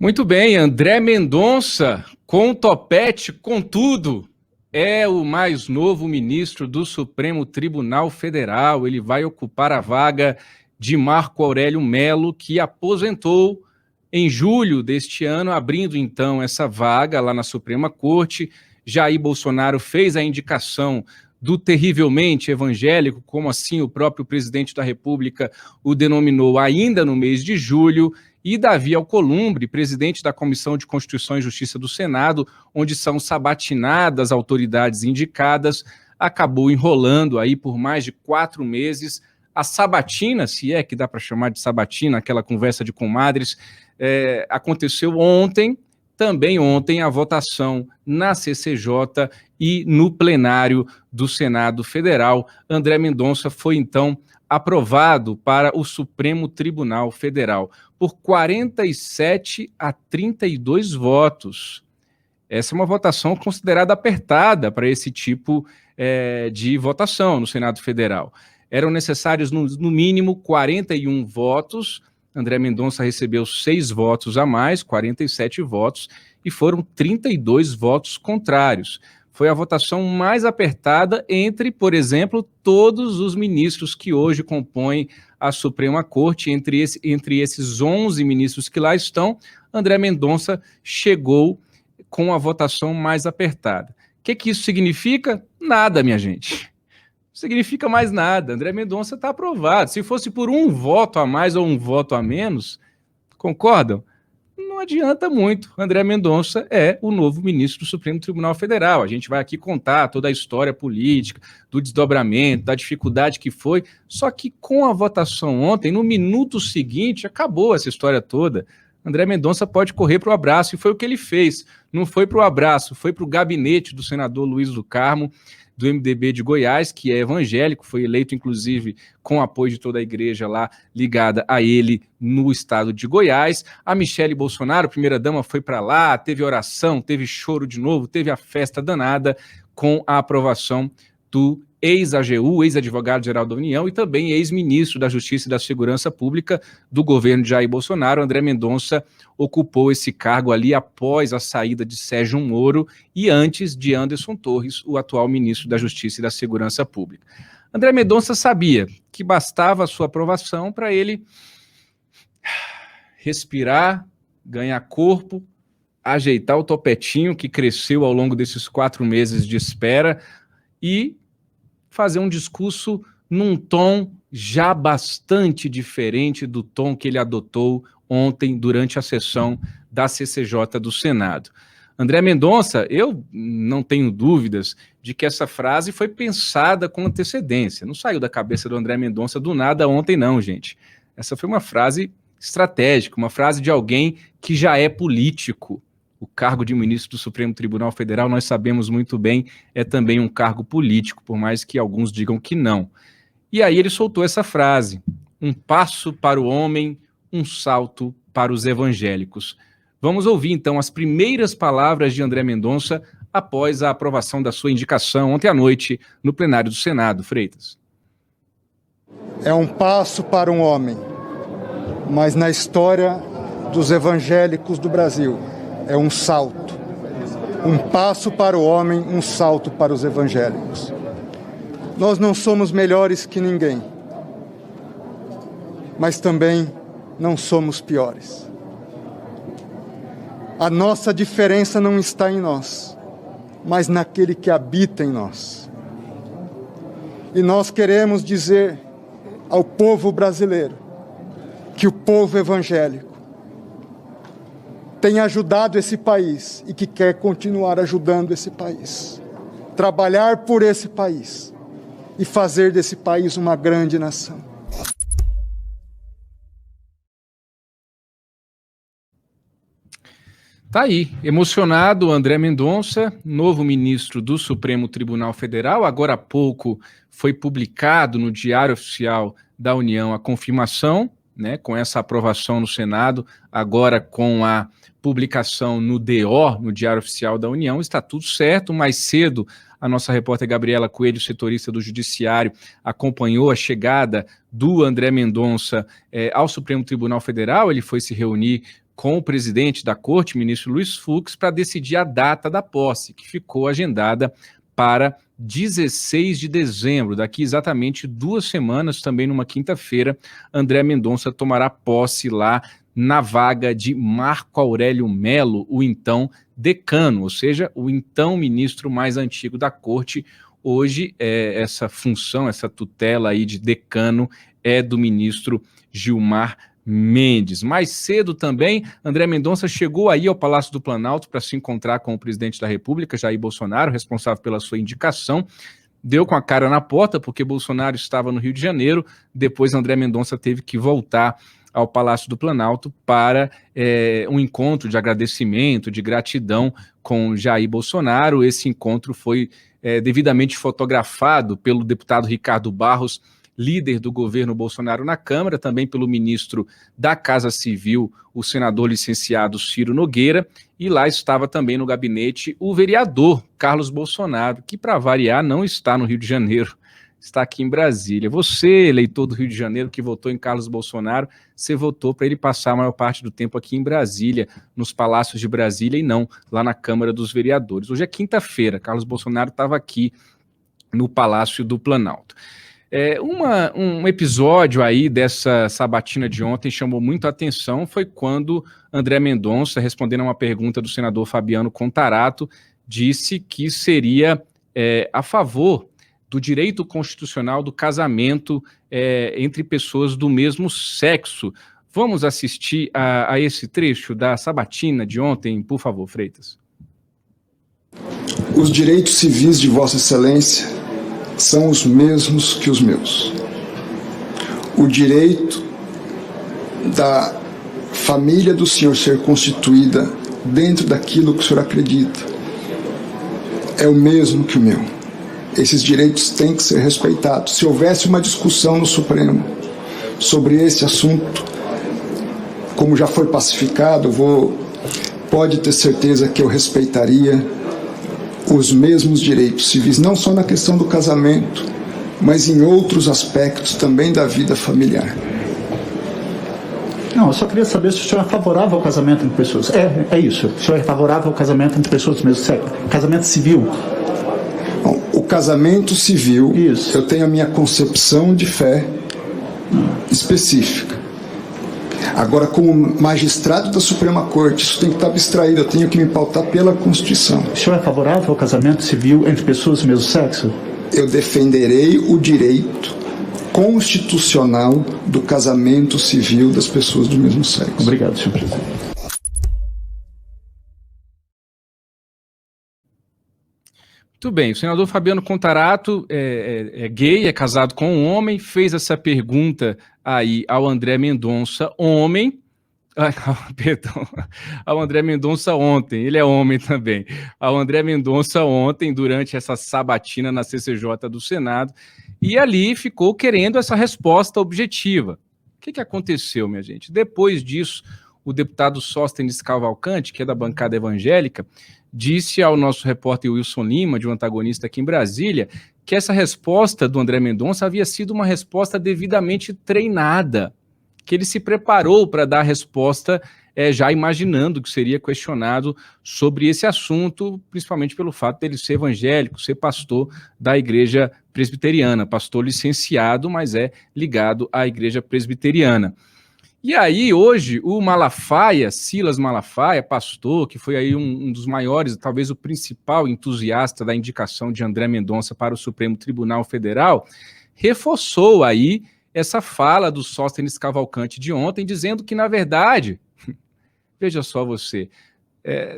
Muito bem, André Mendonça, com topete, com tudo, é o mais novo ministro do Supremo Tribunal Federal. Ele vai ocupar a vaga de Marco Aurélio Mello, que aposentou em julho deste ano, abrindo então essa vaga lá na Suprema Corte. Jair Bolsonaro fez a indicação do terrivelmente evangélico, como assim o próprio presidente da República o denominou ainda no mês de julho, e Davi Alcolumbre, presidente da Comissão de Constituição e Justiça do Senado, onde são sabatinadas autoridades indicadas, acabou enrolando aí por mais de 4 meses. A sabatina, se é que dá para chamar de sabatina, aquela conversa de comadres, aconteceu ontem, também ontem, a votação na CCJ e no plenário do Senado Federal. André Mendonça foi, então, aprovado para o Supremo Tribunal Federal por 47 a 32 votos. Essa é uma votação considerada apertada para esse tipo de votação no Senado Federal. Eram necessários, no mínimo, 41 votos. André Mendonça recebeu 6 votos a mais, 47 votos, e foram 32 votos contrários. Foi a votação mais apertada entre, por exemplo, todos os ministros que hoje compõem a Suprema Corte. Entre esses 11 ministros que lá estão, André Mendonça chegou com a votação mais apertada. O que isso significa? Nada, minha gente. Não significa mais nada. André Mendonça está aprovado. Se fosse por um voto a mais ou um voto a menos, concordam? Não adianta muito. André Mendonça é o novo ministro do Supremo Tribunal Federal. A gente vai aqui contar toda a história política, do desdobramento, da dificuldade que foi, só que com a votação ontem, no minuto seguinte, acabou essa história toda. André Mendonça pode correr para o abraço, e foi o que ele fez. Não foi para o abraço, foi para o gabinete do senador Luiz do Carmo, do MDB de Goiás, que é evangélico, foi eleito, inclusive, com apoio de toda a igreja lá ligada a ele no estado de Goiás. A Michele Bolsonaro, primeira-dama, foi para lá, teve oração, teve choro de novo, teve a festa danada com a aprovação do ex-AGU, ex-advogado-geral da União, e também ex-ministro da Justiça e da Segurança Pública do governo de Jair Bolsonaro. André Mendonça ocupou esse cargo ali após a saída de Sérgio Moro e antes de Anderson Torres, o atual ministro da Justiça e da Segurança Pública. André Mendonça sabia que bastava a sua aprovação para ele respirar, ganhar corpo, ajeitar o topetinho que cresceu ao longo desses 4 meses de espera e fazer um discurso num tom já bastante diferente do tom que ele adotou ontem durante a sessão da CCJ do Senado. André Mendonça, eu não tenho dúvidas de que essa frase foi pensada com antecedência. Não saiu da cabeça do André Mendonça do nada ontem, não, gente. Essa foi uma frase estratégica, uma frase de alguém que já é político. O cargo de ministro do Supremo Tribunal Federal, nós sabemos muito bem, é também um cargo político, por mais que alguns digam que não. E aí ele soltou essa frase: um passo para o homem, um salto para os evangélicos. Vamos ouvir, então, as primeiras palavras de André Mendonça após a aprovação da sua indicação ontem à noite no plenário do Senado. Freitas. É um passo para um homem, mas na história dos evangélicos do Brasil, é um salto. Um passo para o homem, um salto para os evangélicos. Nós não somos melhores que ninguém, mas também não somos piores. A nossa diferença não está em nós, mas naquele que habita em nós. E nós queremos dizer ao povo brasileiro que o povo evangélico tem ajudado esse país e que quer continuar ajudando esse país. Trabalhar por esse país e fazer desse país uma grande nação. Tá aí, emocionado André Mendonça, novo ministro do Supremo Tribunal Federal. Agora há pouco foi publicado no Diário Oficial da União a confirmação, né, com essa aprovação no Senado, agora com a publicação no DO, no Diário Oficial da União, está tudo certo. Mais cedo, a nossa repórter Gabriela Coelho, setorista do Judiciário, acompanhou a chegada do André Mendonça ao Supremo Tribunal Federal. Ele foi se reunir com o presidente da corte, ministro Luiz Fux, para decidir a data da posse, que ficou agendada para 16 de dezembro, daqui exatamente 2 semanas, também numa quinta-feira, André Mendonça tomará posse lá na vaga de Marco Aurélio Melo, o então decano, ou seja, o então ministro mais antigo da corte. Hoje, essa função, essa tutela aí de decano é do ministro Gilmar Mendes. Mais cedo também, André Mendonça chegou aí ao Palácio do Planalto para se encontrar com o presidente da República, Jair Bolsonaro, responsável pela sua indicação. Deu com a cara na porta, porque Bolsonaro estava no Rio de Janeiro. Depois, André Mendonça teve que voltar ao Palácio do Planalto para um encontro de agradecimento, de gratidão com Jair Bolsonaro. Esse encontro foi devidamente fotografado pelo deputado Ricardo Barros, líder do governo Bolsonaro na Câmara, também pelo ministro da Casa Civil, o senador licenciado Ciro Nogueira, e lá estava também no gabinete o vereador Carlos Bolsonaro, que, para variar, não está no Rio de Janeiro, está aqui em Brasília. Você, eleitor do Rio de Janeiro, que votou em Carlos Bolsonaro, você votou para ele passar a maior parte do tempo aqui em Brasília, nos palácios de Brasília, e não lá na Câmara dos Vereadores. Hoje é quinta-feira, Carlos Bolsonaro estava aqui no Palácio do Planalto. Um episódio aí dessa sabatina de ontem chamou muito a atenção, foi quando André Mendonça, respondendo a uma pergunta do senador Fabiano Contarato, disse que seria a favor do direito constitucional do casamento entre pessoas do mesmo sexo. Vamos assistir a esse trecho da sabatina de ontem, por favor, Freitas. Os direitos civis de Vossa Excelência são os mesmos que os meus. O direito da família do senhor ser constituída dentro daquilo que o senhor acredita é o mesmo que o meu. Esses direitos têm que ser respeitados. Se houvesse uma discussão no Supremo sobre esse assunto, como já foi pacificado, pode ter certeza que eu respeitaria os mesmos direitos civis, não só na questão do casamento, mas em outros aspectos também da vida familiar. Não, eu só queria saber se o senhor é favorável ao casamento entre pessoas. É isso. O senhor é favorável ao casamento entre pessoas do mesmo sexo? Casamento civil? Bom, o casamento civil, isso. Eu tenho a minha concepção de fé específica. Agora, como magistrado da Suprema Corte, isso tem que estar abstraído, eu tenho que me pautar pela Constituição. O senhor é favorável ao casamento civil entre pessoas do mesmo sexo? Eu defenderei o direito constitucional do casamento civil das pessoas do mesmo sexo. Obrigado, senhor presidente. Muito bem, o senador Fabiano Contarato é gay, é casado com um homem, fez essa pergunta aí ao André Mendonça, homem, perdão, ao André Mendonça ontem, ele é homem também, ao André Mendonça ontem, durante essa sabatina na CCJ do Senado, e ali ficou querendo essa resposta objetiva. O que aconteceu, minha gente? Depois disso, o deputado Sóstenes Cavalcante, que é da bancada evangélica, disse ao nosso repórter Wilson Lima, de um antagonista aqui em Brasília, que essa resposta do André Mendonça havia sido uma resposta devidamente treinada, que ele se preparou para dar a resposta já imaginando que seria questionado sobre esse assunto, principalmente pelo fato dele ser evangélico, ser pastor da Igreja Presbiteriana, pastor licenciado, mas é ligado à Igreja Presbiteriana. E aí, hoje, o Malafaia, Silas Malafaia, pastor, que foi aí um dos maiores, talvez o principal entusiasta da indicação de André Mendonça para o Supremo Tribunal Federal, reforçou aí essa fala do Sóstenes Cavalcante de ontem, dizendo que, na verdade, veja só você,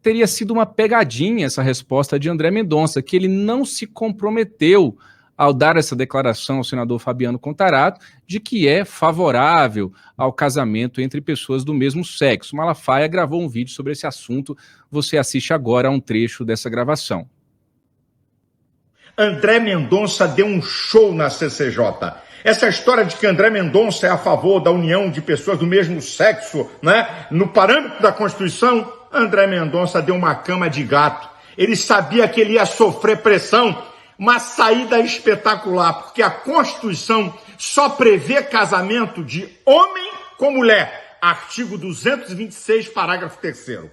teria sido uma pegadinha essa resposta de André Mendonça, que ele não se comprometeu ao dar essa declaração ao senador Fabiano Contarato de que é favorável ao casamento entre pessoas do mesmo sexo. Malafaia gravou um vídeo sobre esse assunto, você assiste agora a um trecho dessa gravação. André Mendonça deu um show na CCJ. Essa história de que André Mendonça é a favor da união de pessoas do mesmo sexo, né? No parâmetro da Constituição, André Mendonça deu uma cama de gato. Ele sabia que ele ia sofrer pressão. Uma saída espetacular, porque a Constituição só prevê casamento de homem com mulher. artigo 226, parágrafo 3º.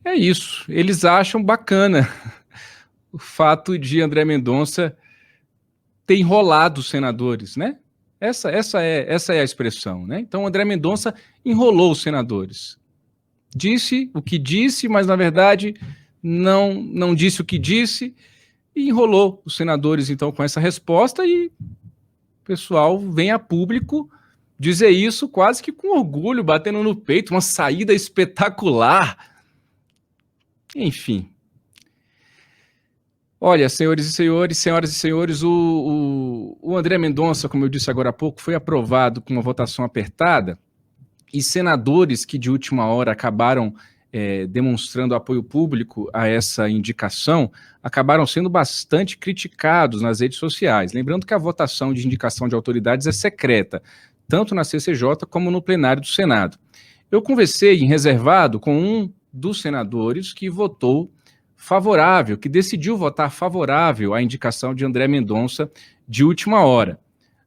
É isso. Eles acham bacana o fato de André Mendonça ter enrolado os senadores, né? Essa é a expressão, né? Então, André Mendonça enrolou os senadores. Disse o que disse, mas, na verdade, não disse o que disse e enrolou os senadores, então, com essa resposta, e o pessoal vem a público dizer isso quase que com orgulho, batendo no peito, uma saída espetacular. Enfim. Olha, senhoras e senhores, o André Mendonça, como eu disse agora há pouco, foi aprovado com uma votação apertada, e senadores que de última hora acabaram demonstrando apoio público a essa indicação, acabaram sendo bastante criticados nas redes sociais. Lembrando que a votação de indicação de autoridades é secreta, tanto na CCJ como no plenário do Senado. Eu conversei em reservado com um dos senadores que votou favorável, que decidiu votar favorável à indicação de André Mendonça de última hora.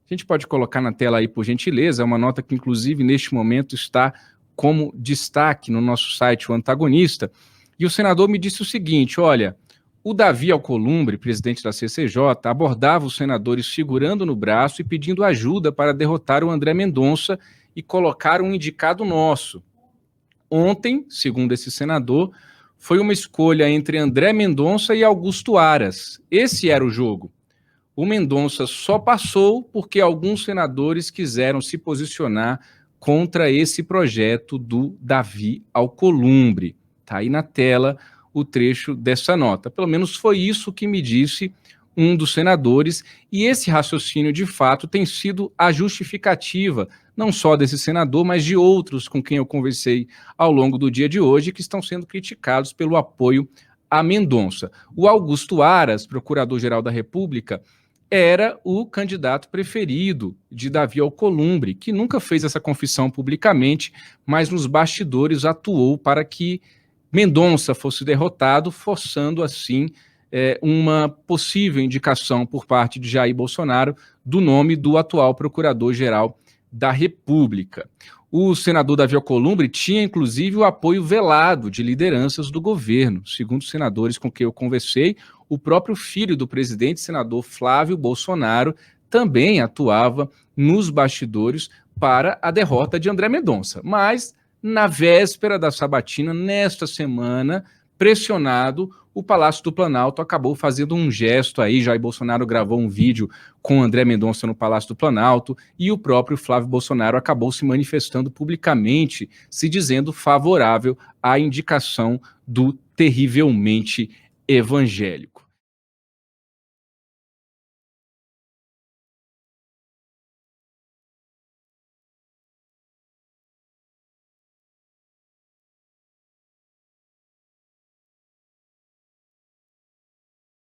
A gente pode colocar na tela aí, por gentileza, é uma nota que, inclusive, neste momento está como destaque no nosso site, o Antagonista, e o senador me disse o seguinte: olha, o Davi Alcolumbre, presidente da CCJ, abordava os senadores segurando no braço e pedindo ajuda para derrotar o André Mendonça e colocar um indicado nosso. Ontem, segundo esse senador, foi uma escolha entre André Mendonça e Augusto Aras. Esse era o jogo. O Mendonça só passou porque alguns senadores quiseram se posicionar contra esse projeto do Davi Alcolumbre. Está aí na tela o trecho dessa nota. Pelo menos foi isso que me disse um dos senadores, e esse raciocínio, de fato, tem sido a justificativa, não só desse senador, mas de outros com quem eu conversei ao longo do dia de hoje, que estão sendo criticados pelo apoio a Mendonça. O Augusto Aras, procurador-geral da República, era o candidato preferido de Davi Alcolumbre, que nunca fez essa confissão publicamente, mas nos bastidores atuou para que Mendonça fosse derrotado, forçando assim uma possível indicação por parte de Jair Bolsonaro do nome do atual procurador-geral da República. O senador Davi Alcolumbre tinha, inclusive, o apoio velado de lideranças do governo. Segundo os senadores com quem eu conversei, o próprio filho do presidente, senador Flávio Bolsonaro, também atuava nos bastidores para a derrota de André Mendonça. Mas, na véspera da sabatina, nesta semana, pressionado, o Palácio do Planalto acabou fazendo um gesto aí. Jair Bolsonaro gravou um vídeo com André Mendonça no Palácio do Planalto, e o próprio Flávio Bolsonaro acabou se manifestando publicamente, se dizendo favorável à indicação do terrivelmente evangélico.